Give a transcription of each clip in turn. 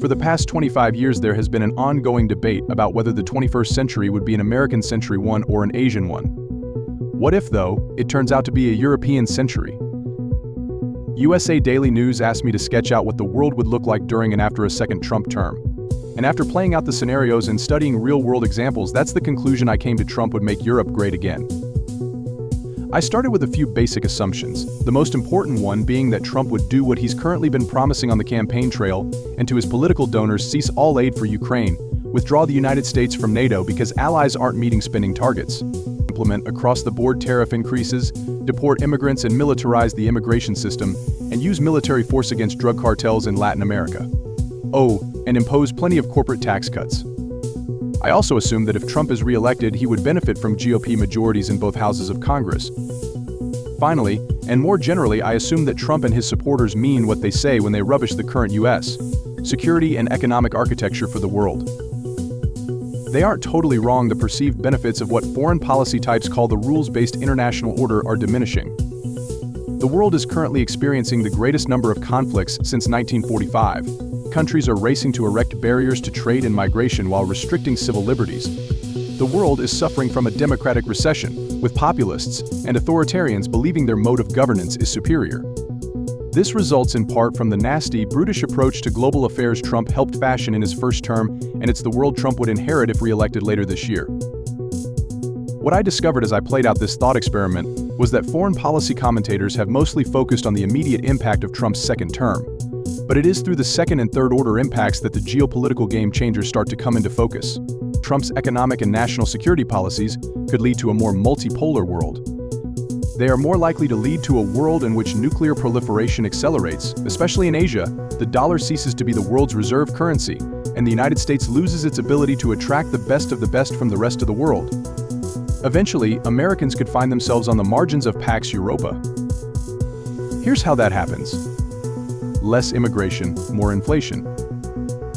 For the past 25 years, there has been an ongoing debate about whether the 21st century would be an American century one or an Asian one. What if, though, it turns out to be a European century? USA Daily News asked me to sketch out what the world would look like during and after a second Trump term. And after playing out the scenarios and studying real-world examples, that's the conclusion I came to: Trump would make Europe great again. I started with a few basic assumptions, the most important one being that Trump would do what he's currently been promising on the campaign trail, and to his political donors cease all aid for Ukraine, withdraw the United States from NATO because allies aren't meeting spending targets, implement across-the-board tariff increases, deport immigrants and militarize the immigration system, and use military force against drug cartels in Latin America. Oh, and impose plenty of corporate tax cuts. I also assumed that if Trump is re-elected, he would benefit from GOP majorities in both houses of Congress. Finally, and more generally, I assume that Trump and his supporters mean what they say when they rubbish the current U.S. security and economic architecture for the world. They aren't totally wrong. The perceived benefits of what foreign policy types call the rules-based international order are diminishing. The world is currently experiencing the greatest number of conflicts since 1945. Countries are racing to erect barriers to trade and migration while restricting civil liberties. The world is suffering from a democratic recession, with populists and authoritarians believing their mode of governance is superior. This results in part from the nasty, brutish approach to global affairs Trump helped fashion in his first term, and it's the world Trump would inherit if re-elected later this year. What I discovered as I played out this thought experiment was that foreign policy commentators have mostly focused on the immediate impact of Trump's second term. But it is through the second and third order impacts that the geopolitical game changers start to come into focus. Trump's economic and national security policies could lead to a more multipolar world. They are more likely to lead to a world in which nuclear proliferation accelerates, especially in Asia. The dollar ceases to be the world's reserve currency, and the United States loses its ability to attract the best of the best from the rest of the world. Eventually, Americans could find themselves on the margins of Pax Europa. Here's how that happens. Less immigration, more inflation.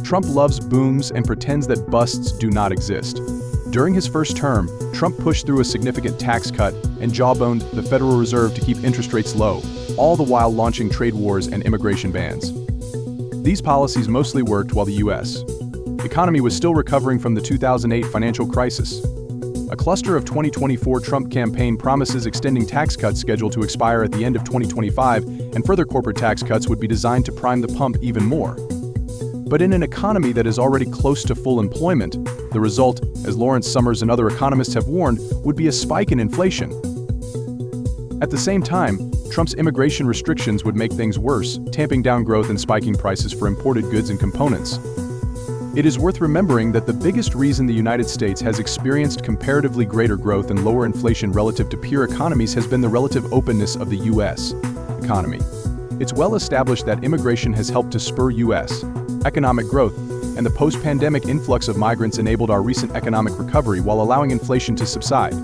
Trump loves booms and pretends that busts do not exist. During his first term, Trump pushed through a significant tax cut and jawboned the Federal Reserve to keep interest rates low, all the while launching trade wars and immigration bans. These policies mostly worked while the U.S. economy was still recovering from the 2008 financial crisis. A cluster of 2024 Trump campaign promises extending tax cuts scheduled to expire at the end of 2025, and further corporate tax cuts would be designed to prime the pump even more. But in an economy that is already close to full employment, the result, as Lawrence Summers and other economists have warned, would be a spike in inflation. At the same time, Trump's immigration restrictions would make things worse, tamping down growth and spiking prices for imported goods and components. It is worth remembering that the biggest reason the United States has experienced comparatively greater growth and lower inflation relative to peer economies has been the relative openness of the U.S. economy. It's well established that immigration has helped to spur U.S. economic growth, and the post-pandemic influx of migrants enabled our recent economic recovery while allowing inflation to subside.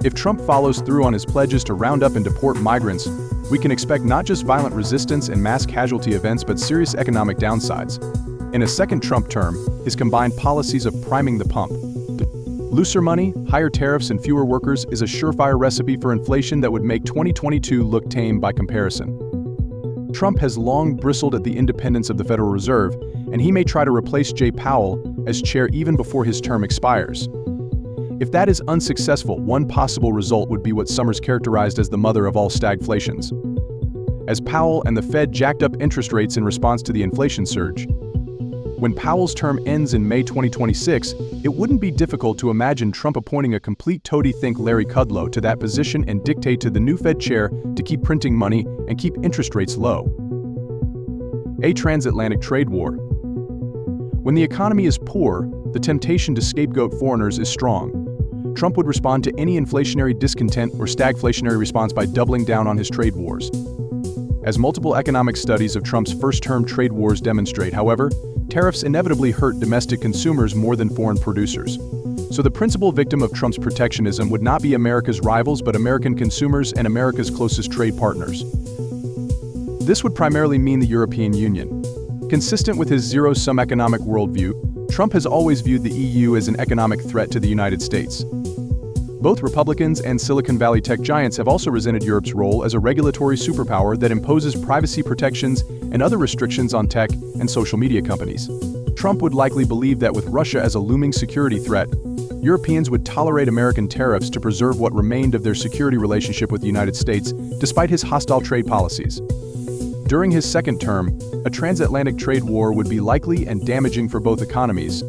If Trump follows through on his pledges to round up and deport migrants, we can expect not just violent resistance and mass casualty events but serious economic downsides. In a second Trump term, his combined policies of priming the pump, looser money, higher tariffs, and fewer workers is a surefire recipe for inflation that would make 2022 look tame by comparison. Trump has long bristled at the independence of the Federal Reserve, and he may try to replace Jay Powell as chair even before his term expires. If that is unsuccessful, one possible result would be what Summers characterized as the mother of all stagflations. As Powell and the Fed jacked up interest rates in response to the inflation surge. When Powell's term ends in May 2026, it wouldn't be difficult to imagine Trump appointing a complete toady-think Larry Kudlow to that position and dictate to the new Fed chair to keep printing money and keep interest rates low. A transatlantic trade war. When the economy is poor, the temptation to scapegoat foreigners is strong. Trump would respond to any inflationary discontent or stagflationary response by doubling down on his trade wars. As multiple economic studies of Trump's first-term trade wars demonstrate, however, tariffs inevitably hurt domestic consumers more than foreign producers. So the principal victim of Trump's protectionism would not be America's rivals but American consumers and America's closest trade partners. This would primarily mean the European Union. Consistent with his zero-sum economic worldview, Trump has always viewed the EU as an economic threat to the United States. Both Republicans and Silicon Valley tech giants have also resented Europe's role as a regulatory superpower that imposes privacy protections and other restrictions on tech and social media companies. Trump would likely believe that with Russia as a looming security threat, Europeans would tolerate American tariffs to preserve what remained of their security relationship with the United States, despite his hostile trade policies. During his second term, a transatlantic trade war would be likely and damaging for both economies,